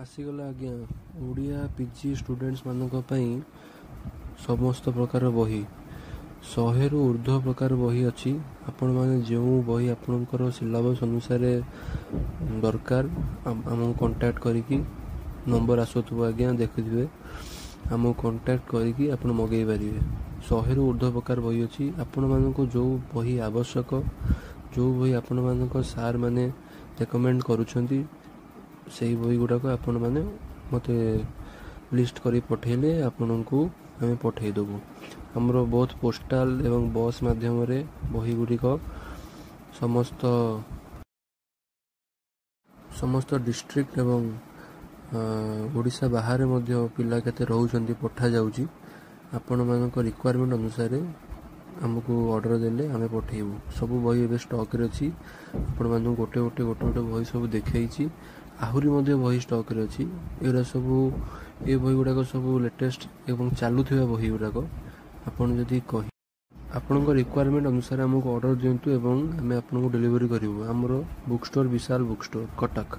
आसीगला आज्ञा Odia PG students मानक पई समस्त प्रकार बही 100 रु ऊर्ध्व प्रकार बही अच्छी आपण माने जो बही आपणकर सिलेबस अनुसार दरकार आम कांटेक्ट करिकी नंबर आसुथबो आज्ञा देखिथिबे आम कांटेक्ट करिकी आपण मगेई पारिबे 100 रु ऊर्ध्व प्रकार बही अच्छी आपण मानको जो बही आवश्यक जो बही आपण मानको सार माने रेकमेंड करूछंती से बही गुड़ाक आपण मैंने मत लिस्ट कर पठेले आपण को आम पठेदेबू आमर बहुत पोस्टाल एवं बस माध्यम बही गुड़िक समस्त समस्त डिस्ट्रिक्ट एवं ओडिशा बाहर पिला केते रहउछंती पठा जाउची आपण मानक रिक्वायरमेंट अनुसार आमको ऑर्डर देले आम पठेबू सब बही ए स्टॉक रे अछि आपण मानक गोटे गोटे गोटे गोटे बही सब देखैछि आहुरी बही स्टॉक रे अछि एरा सब ए बही गुड़ाक सब लेटेस्ट एवं चालुथिबा बही गुड़ाक आपण जदि कहि आपण रिक्वायरमेंट अनुसार आमको ऑर्डर दिंतु एवं आम आपन को डिलीवरी करिवु हमरो बुक स्टोर विशाल बुक स्टोर कटक।